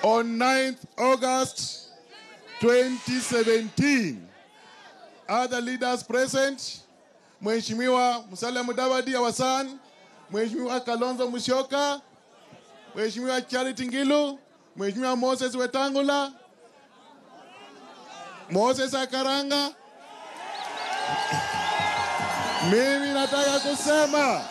on 9th August 2017. Other leaders present, Mheshimiwa Musalia Mudavadi Awasan, Mheshimiwa Kalonzo Musyoka, Mheshimiwa Charity Ngilu, Mheshimiwa Moses Wetangula, Moses Akaranga. Mimi nataka kusema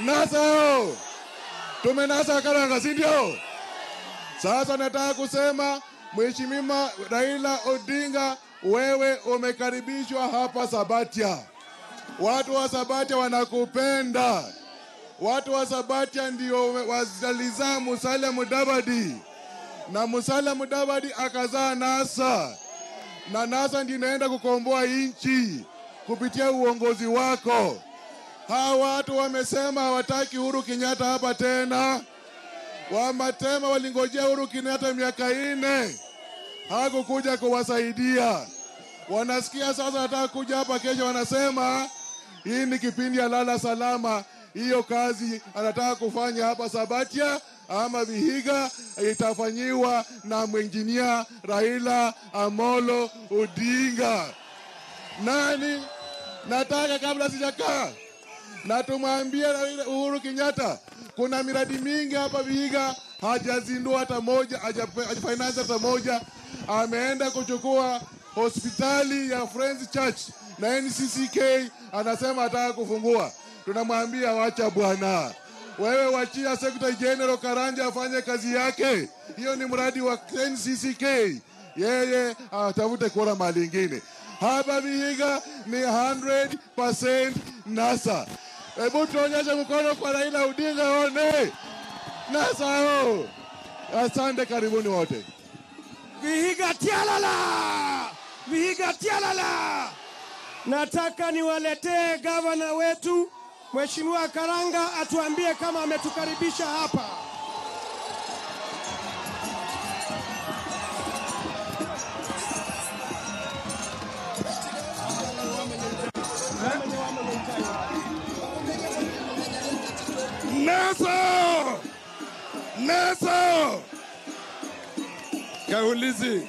Nasao tumenasa Akaranga, si ndio? Sasa nataka kusema Mheshimiwa Raila Odinga, wewe umekaribishwa hapa Sabatia. Watu wa Sabatia wanakupenda. Watu wa Sabatia ndio wazaliza Musalia Mudavadi. Na Musalia Mudavadi akazaa NASA. Na NASA ndio inaenda kukomboa nchi kupitia uongozi wako. Hawa watu wamesema hawataki Uhuru Kenyatta hapa tena. Wamatema walingojea Uhuru Kenyatta miaka 4. Hakukuja kuwasaidia. Wanasikia sasa nataka kuja hapa kesho, wanasema hii ni kipindi ya lala salama. Hiyo kazi anataka kufanya hapa Sabatia ama Vihiga itafanyiwa na mwenjinia Raila Amolo Odinga. Nani? Nataka kabla sijakaa na tumwambie Uhuru Kenyatta, kuna miradi mingi hapa Vihiga hajazindua hata moja, hajafinance hata moja. Ameenda kuchukua hospitali ya Friends Church na NCCK, anasema ataka kufungua. Tunamwambia wacha bwana. Wewe wachia Secretary General Karanja afanye kazi yake. Hiyo ni mradi wa NCCK. Yeye atafute kura mali nyingine. Hapa Vihiga ni 100% NASA. Hebu tuonyeshe mkono kwa Raila Odinga one. NASA ho. Asante, karibuni wote. Vihiga tialala! Vihiga tialala! Nataka niwaletee gavana wetu Mheshimiwa Karanga atuambie kama ametukaribisha hapa. Naso! Kaulizi.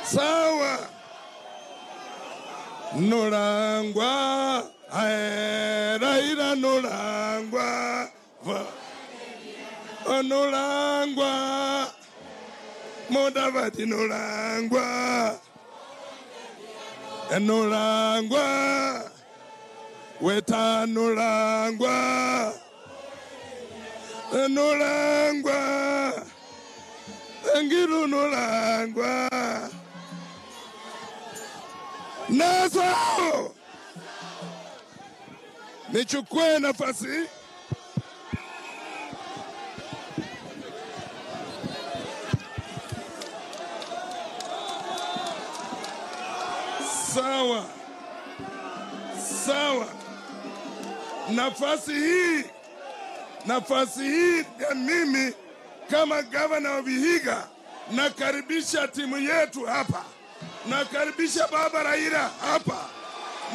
Sawa. Nurangwa, Raila Nurangwa. Nurangwa. Mudavadi Nurangwa. Nurangwa. Weta Nurangwa. Nurangwa. Ngilu Nurangwa. Naso! Nichukue nafasi sawa. Nafasi hii ya mimi kama gavana wa Vihiga nakaribisha timu yetu hapa. Nakaribisha baba Raila hapa.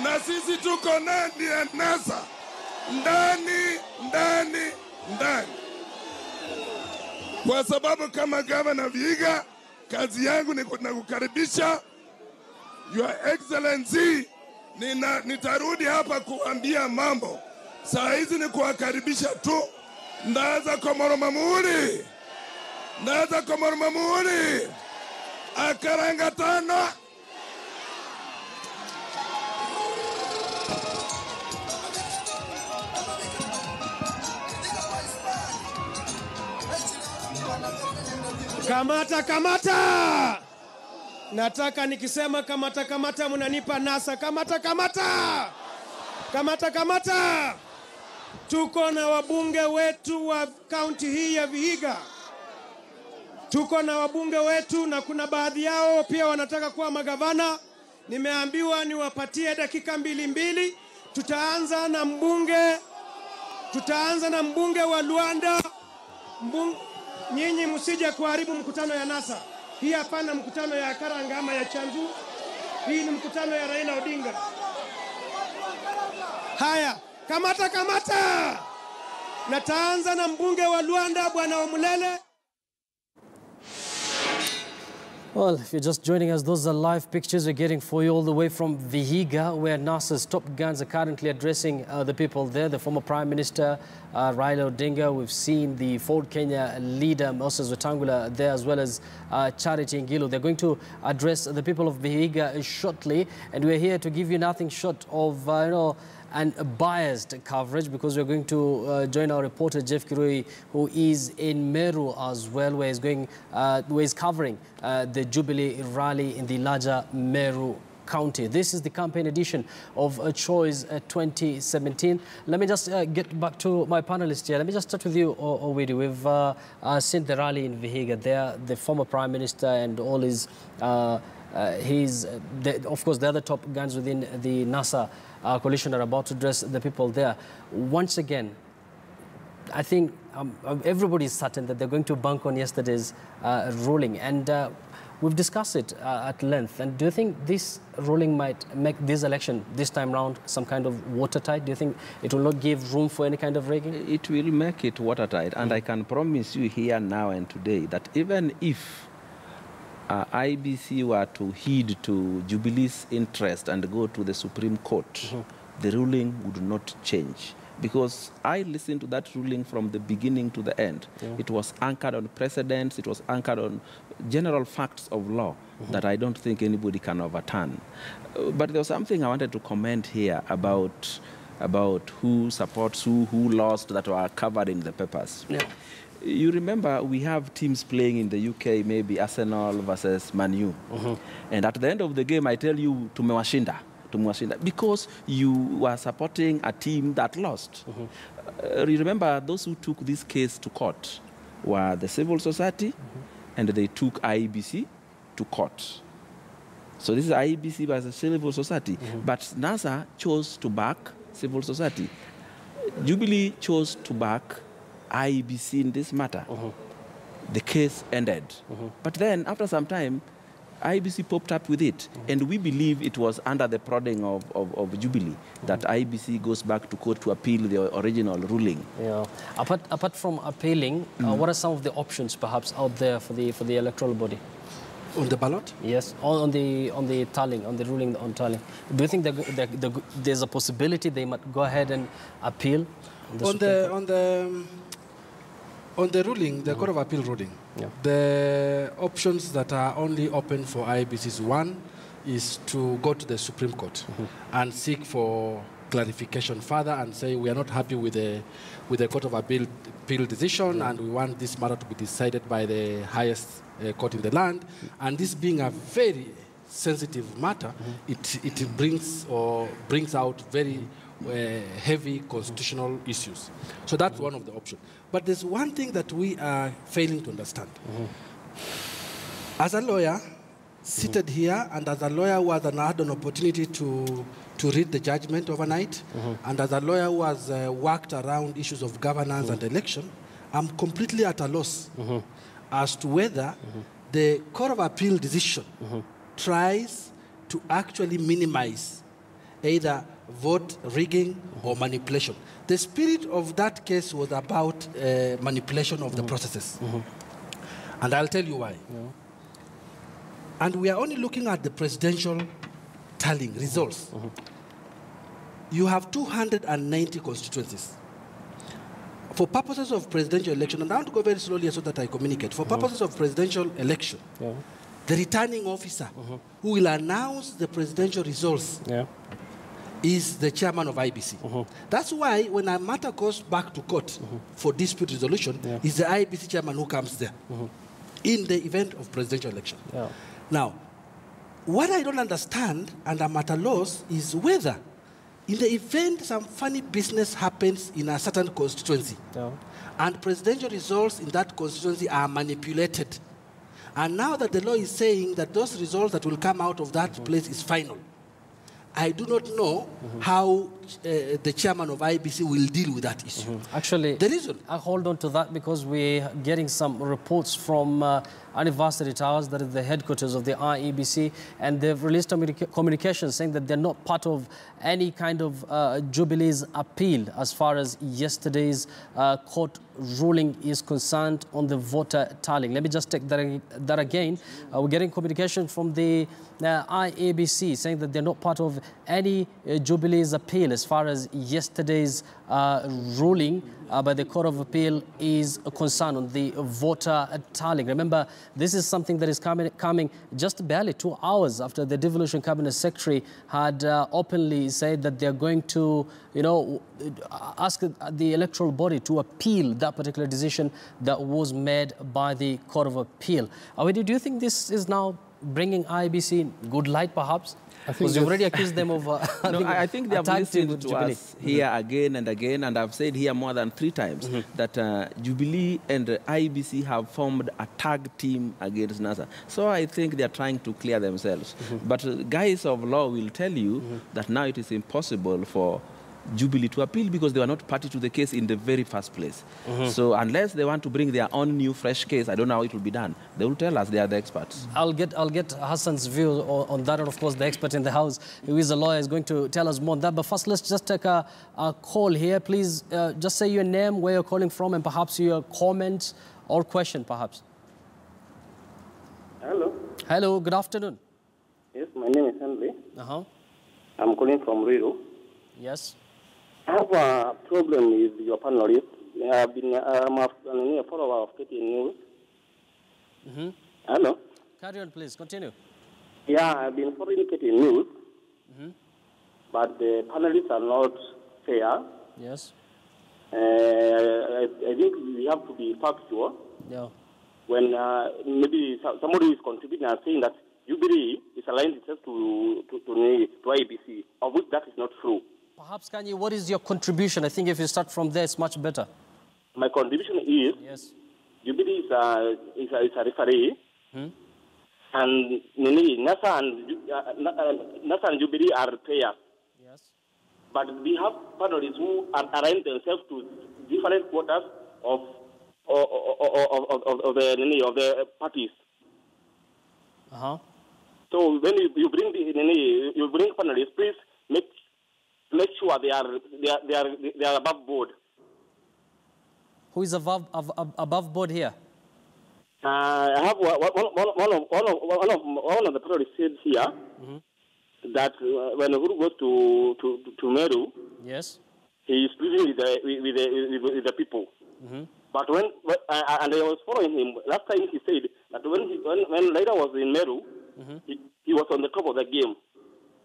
Na sisi tuko ndani ya NASA. Ndani. Kwa sababu kama gavana Vihiga, kazi yangu ni kukaribisha Your Excellency. Nitarudi hapa kuambia mambo. Saa hizi ni kuwakaribisha tu. Ndaza Komoro Mamuri. Akaranga tano. Kamata! Nataka nikisema kamata mnanipa NASA. Kamata! Tuko na wabunge wetu wa kaunti hii ya Vihiga. Tuko na wabunge wetu na kuna baadhi yao pia wanataka kuwa magavana. Nimeambiwa niwapatie dakika 2. Tutaanza na mbunge wa Luanda. Nyinyi msije kuharibu mkutano ya NASA. Hii hapana mkutano ya Karanga ama ya Chanzu. Hii ni mkutano ya Raila Odinga. Haya, kamata kamata. Nataanza na mbunge wa Luanda Bwana Omulele. Well, if you're just joining us, those are live pictures we're getting for you all the way from Vihiga, where NASA's top guns are currently addressing the people there. The former Prime Minister, Raila Odinga. We've seen the Ford Kenya leader, Moses Wetangula, there, as well as Charity Ngilu. They're going to address the people of Vihiga shortly, and we're here to give you nothing short of, and biased coverage, because we're going to join our reporter Jeff Kirui, who is in Meru as well, where he's covering the Jubilee rally in the larger Meru County. This is the campaign edition of Choice 2017. Let me just get back to my panelists here. Let me just start with you, Owidi. We've seen the rally in Vihiga there, the former Prime Minister and all his, of course, the other top guns within the NASA coalition are about to address the people there. Once again, I think everybody is certain that they're going to bank on yesterday's ruling, and we've discussed it at length. And do you think this ruling might make this election this time round some kind of watertight? Do you think it will not give room for any kind of rigging? It will make it watertight, and I can promise you here now and today that even if IBC were to heed to Jubilee's interest and go to the Supreme Court, the ruling would not change. Because I listened to that ruling from the beginning to the end. It was anchored on precedents, it was anchored on general facts of law that I don't think anybody can overturn. But there was something I wanted to comment here about who supports who lost, that were covered in the papers. You remember we have teams playing in the UK, maybe Arsenal versus Man U. And at the end of the game, I tell you, tumewashinda, because you were supporting a team that lost. You remember those who took this case to court were the civil society, and they took IEBC to court. So this is IEBC versus civil society. But NASA chose to back civil society. Jubilee chose to back IEBC in this matter. The case ended. But then, after some time, IEBC popped up with it. And we believe it was under the prodding of Jubilee that IEBC goes back to court to appeal the original ruling. Yeah. Apart from appealing, what are some of the options perhaps out there for the electoral body? On the ballot? Yes, on the tallying, on the ruling on tallying. Do you think there's a possibility they might go ahead and appeal? On the ruling, the Court of Appeal ruling, the options that are only open for IBC's one is to go to the Supreme Court and seek for clarification further and say we are not happy with the Court of Appeal decision and we want this matter to be decided by the highest court in the land. And this being a very sensitive matter, it brings out very heavy constitutional issues. So that's one of the options. But there's one thing that we are failing to understand. As a lawyer, seated here, and as a lawyer who had an opportunity to read the judgment overnight, and as a lawyer who has worked around issues of governance and election, I'm completely at a loss as to whether the Court of Appeal decision tries to actually minimize either vote rigging or manipulation. The spirit of that case was about manipulation of the processes. And I'll tell you why. And we are only looking at the presidential tallying results. You have 290 constituencies. For purposes of presidential election, and I want to go very slowly so that I communicate. For purposes of presidential election, the returning officer who will announce the presidential results is the chairman of IBC. That's why when a matter goes back to court for dispute resolution, it's the IBC chairman who comes there in the event of presidential election. Now, what I don't understand, and I'm at a loss, is whether in the event some funny business happens in a certain constituency and presidential results in that constituency are manipulated, and now that the law is saying that those results that will come out of that place is final, I do not know how the chairman of IBC will deal with that issue. Actually, the reason I hold on to that because we're getting some reports from Anniversary Towers, that is the headquarters of the IEBC, and they've released a communication saying that they're not part of any kind of Jubilee's appeal as far as yesterday's court ruling is concerned on the voter tallying. Let me just take that again. We're getting communication from the IEBC saying that they're not part of any Jubilee's appeal as far as yesterday's ruling by the Court of Appeal is concerned on the voter tallying. Remember, this is something that is coming just barely 2 hours after the Devolution Cabinet Secretary had openly said that they're going to, ask the electoral body to appeal that particular decision that was made by the Court of Appeal. Do you think this is now bringing IEBC in good light, perhaps? Because you've already accused them of... I think they have listened to us here again and again, and I've said here more than 3 times that Jubilee and IEBC have formed a tag team against NASA. So I think they're trying to clear themselves. But guys of law will tell you that now it is impossible for Jubilee to appeal because they were not party to the case in the very first place. So unless they want to bring their own new fresh case, I don't know how it will be done. They will tell us. They are the experts. I'll get Hassan's view on that, and of course the expert in the house, who is a lawyer, is going to tell us more on that. But first, let's just take a call here. Please just say your name, where you're calling from, and perhaps your comment or question, perhaps. Hello. Hello. Good afternoon. Yes, my name is Henry. I'm calling from Rio. Yes. I have a problem with your panelists. I've been a follower of KTN News. Hello? Carry on, please. Continue. Yeah, I've been following KTN News. But the panelists are not fair. Yes. I think we have to be factual. Yeah. When maybe somebody is contributing and saying that Jubilee is aligned itself to IEBC, of which that is not true. Perhaps, Kanye, what is your contribution? I think if you start from there, it's much better. My contribution is, Jubilee is a referee, and NASA and Jubilee are players. Yes. But we have panelists who align themselves to different quotas of the parties. So when you bring panelists, please make sure they are above board. Who is above board here? I have one of the panelists said here that when Uhuru goes to Meru, yes, he is pleading with the people. But when and I was following him last time, he said that when Laila was in Meru, he was on the top of the game.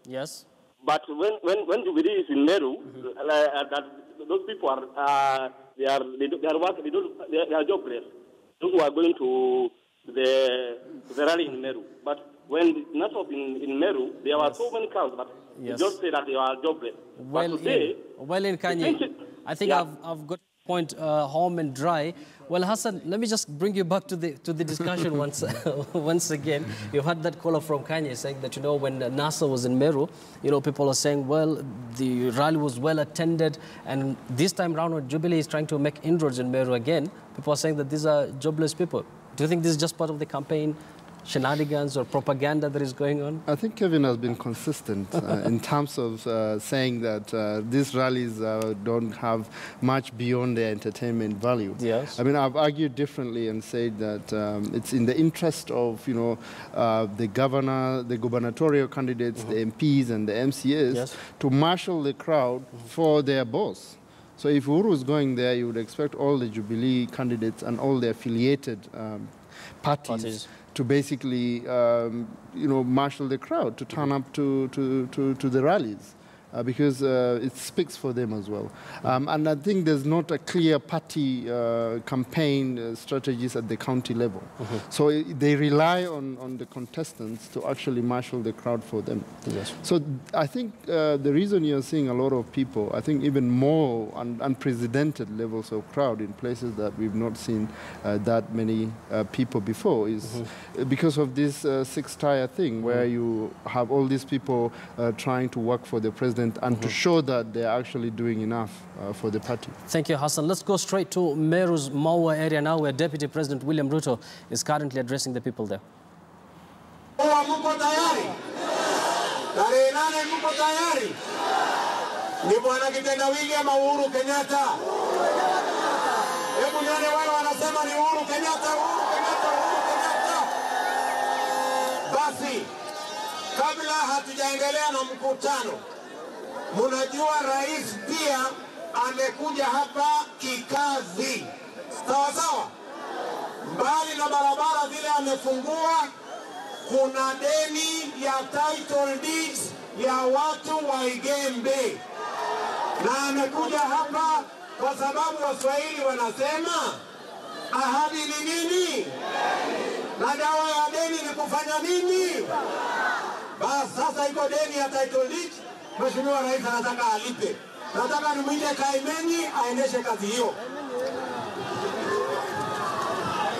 Yes. But when Jubilee is in Meru, that those people are jobless. Those who are going to the rally in Meru. But when NASA was in Meru, there were so many crowds, but they just say that they are jobless. Well, today, in Kanye, I think I've got point home and dry. Well, Hassan, let me just bring you back to the discussion once again. You've had that caller from Kanye saying that, when NASA was in Meru, people are saying, well, the rally was well attended, and this time round when Jubilee is trying to make inroads in Meru again, people are saying that these are jobless people. Do you think this is just part of the campaign shenanigans or propaganda that is going on? I think Kevin has been consistent in terms of saying that these rallies don't have much beyond their entertainment value. Yes. I mean, I've argued differently and said that it's in the interest of, the governor, the gubernatorial candidates, the MPs and the MCAs to marshal the crowd for their boss. So if Uhuru is going there, you would expect all the Jubilee candidates and all the affiliated parties to basically, marshal the crowd to turn up to the rallies. Because it speaks for them as well. And I think there's not a clear party campaign strategies at the county level. So they rely on the contestants to actually marshal the crowd for them. Yes. So I think the reason you're seeing a lot of people, I think even more unprecedented levels of crowd in places that we've not seen that many people before is because of this six-tier thing where you have all these people trying to work for the president president and to show that they're actually doing enough for the party. Thank you, Hassan. Let's go straight to Meru's Maua area now, where Deputy President William Ruto is currently addressing the people there. Muko tayari? Tarehe 8 muko tayari? Ni bwana kitendawili ama Uhuru Kenyatta? Hebu nione wale wanasema ni Uhuru Kenyatta, Uhuru Kenyatta, Uhuru Kenyatta. Basi, kabla hatujaendelea na mkutano, mnajua rais pia amekuja hapa kikazi. Sawa sawa? Mbali na barabara vile amefungua, kuna deni ya title deeds ya watu wa Igembe. Na amekuja hapa kwa sababu Waswahili wanasema ahadi ni nini? Na dawa ya deni ni kufanya nini? Basi sasa iko deni ya title deeds, Mheshimiwa Rais anataka alipe. Nataka nimwite Kaimeni aendeshe kazi hiyo.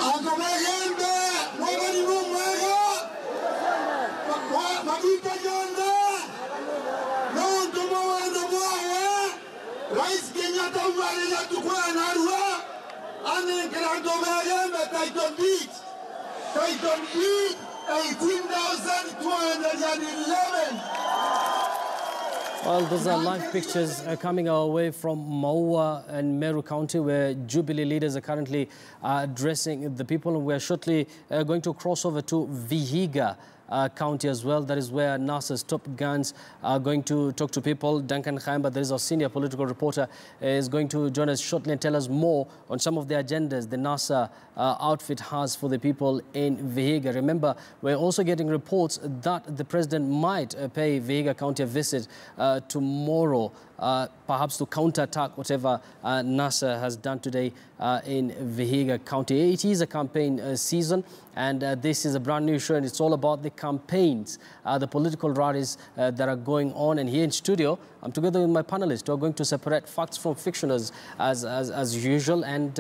Agomegembe, mwagani mwega. Magita jonde. Nonto mwendo mwawe. Rais Kenyatta uwale ya tukua narua. Ane kiranto megembe title deed. Title deed 18,211. Well, those are live pictures coming our way from Maua and Meru County, where Jubilee leaders are currently addressing the people. And we're shortly going to cross over to Vihiga County as well. That is where NASA's top guns are going to talk to people. Duncan Khaimba, there is our senior political reporter, is going to join us shortly and tell us more on some of the agendas the NASA outfit has for the people in Vihiga. Remember, we're also getting reports that the president might pay Vihiga County a visit tomorrow, perhaps to counterattack whatever NASA has done today in Vihiga County. It is a campaign season, and this is a brand new show, and it's all about the campaigns, the political rallies that are going on. And here in studio, I'm together with my panelists who are going to separate facts from fiction as usual. And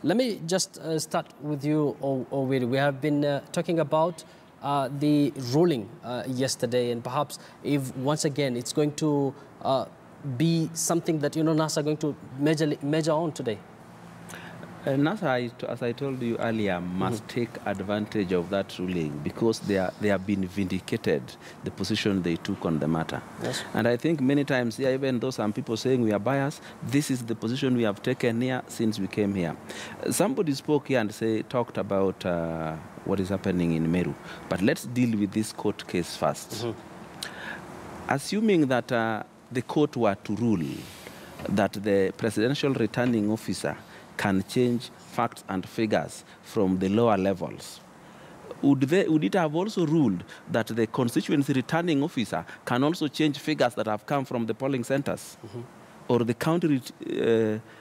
let me just start with you, Owiri. We have been talking about the ruling yesterday, and perhaps if once again it's going to be something that NASA are going to measure on today. NASA, as I told you earlier, must take advantage of that ruling because they have been vindicated, the position they took on the matter. Yes. And I think many times, even though some people saying we are biased, this is the position we have taken here since we came here. Somebody spoke here and talked about what is happening in Meru. But let's deal with this court case first. Assuming that the court were to rule that the presidential returning officer can change facts and figures from the lower levels, would it have also ruled that the constituency returning officer can also change figures that have come from the polling centers? Or the county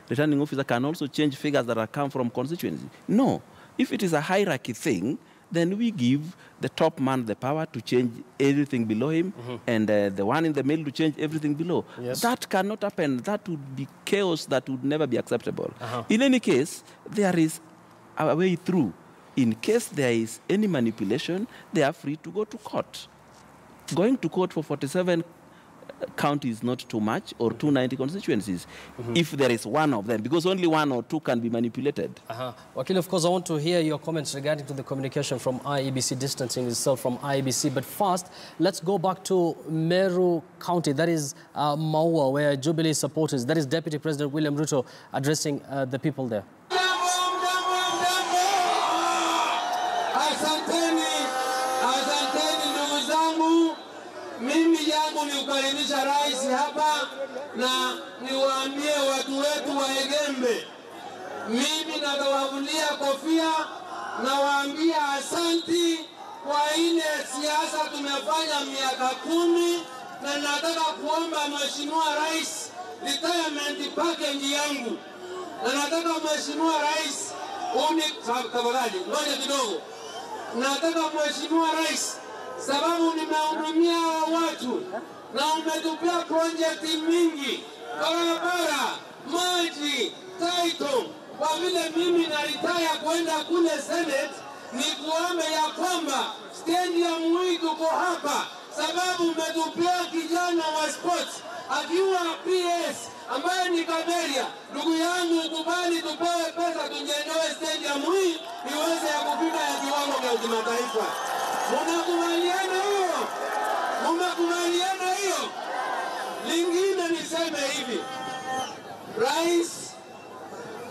returning officer can also change figures that have come from constituency? No. If it is a hierarchy thing, then we give the top man the power to change everything below him, and the one in the middle to change everything below. Yes. That cannot happen. That would be chaos that would never be acceptable. In any case, there is a way through. In case there is any manipulation, they are free to go to court. Going to court for 47 counties is not too much, or 290 constituencies, if there is one of them, because only one or two can be manipulated. Wakil, of course, I want to hear your comments regarding to the communication from IEBC, distancing itself from IEBC. But first, let's go back to Meru County, that is Maua, where Jubilee supporters, that is Deputy President William Ruto addressing the people there. Mimi yangu ni kukaribisha rais hapa na niwaambie watu wetu wa Igembe. Mimi natawavulia kofia na waambia asanti kwa ile siasa tumefanya miaka 10, na nataka kuomba Mheshimiwa Rais retirement package yangu. Na nataka Mheshimiwa Rais tafadhali ngoja kidogo. Nataka Mheshimiwa Rais, sababu nimehudumia watu na umetupia project mingi, barabara, maji, title. Kwa vile mimi na retire kwenda kule Senate, ni kuombe ya kwamba stendi ya Moi tuko hapa. sababu umetupea kijana wa sports akiwa PS ambaye ni Kaberia. Ndugu yangu, ukubali tupewe pesa tujengewe stadium hii iweze ya kufika ya kiwango vya kimataifa. Mnakubaliana hiyo? Mnakubaliana hiyo? Lingine niseme hivi, Rais,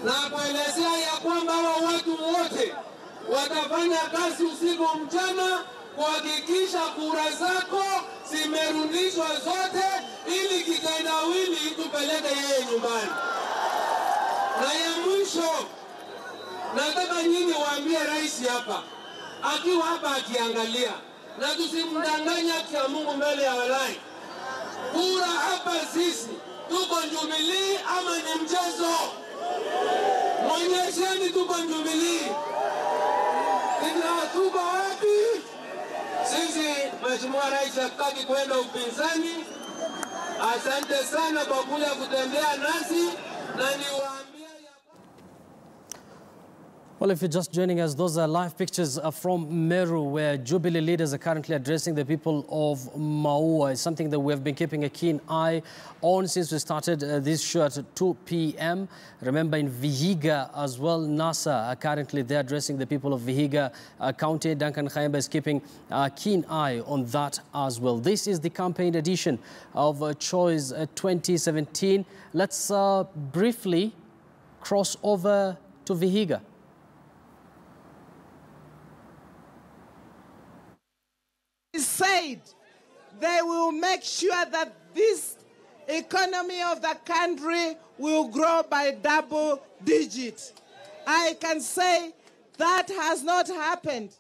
na kuelezea ya kwamba hawa watu wote watafanya kazi usiku mchana kuhakikisha kura zako zimerudishwa zote ili kitendawili tupeleke yeye nyumbani. Na ya mwisho, nataka nyinyi waambie rais hapa, akiwa hapa akiangalia, na tusimdanganya kwa Mungu mbele ya walai. Kura hapa sisi tuko Jubilee ama ni mchezo? Mwonyesheni tuko Jubilee. Ila tuko wapi? Sisi Mheshimiwa Rais hataki kwenda upinzani. Asante sana kwa kuja kutembea nasi na niwaambia. Well, if you're just joining us, those are live pictures from Meru, where Jubilee leaders are currently addressing the people of Maua. It's something that we have been keeping a keen eye on since we started this show at 2 p.m. Remember, in Vihiga as well, NASA are currently there addressing the people of Vihiga County. Duncan Khaemba is keeping a keen eye on that as well. This is the campaign edition of Choice 2017. Let's briefly cross over to Vihiga. Said they will make sure that this economy of the country will grow by double digits. I can say that has not happened.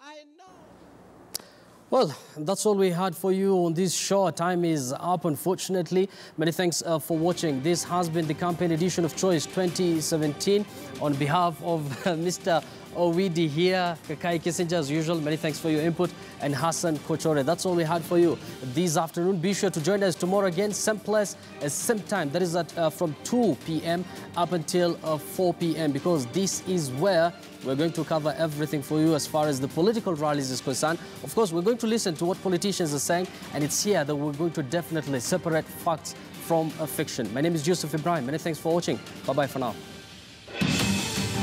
I know. Well, that's all we had for you on this show. Time is up, unfortunately. Many thanks for watching. This has been the campaign edition of Choice 2017. On behalf of Mr. Owidi here, Kakai Kissinger, as usual, many thanks for your input, and Hassan Kochore. That's all we had for you this afternoon. Be sure to join us tomorrow again, same place, same time. That is at from 2 p.m. up until 4 p.m. because this is where we're going to cover everything for you as far as the political rallies is concerned. Of course, we're going to listen to what politicians are saying, and it's here that we're going to definitely separate facts from fiction. My name is Yusuf Ibrahim. Many thanks for watching. Bye-bye for now.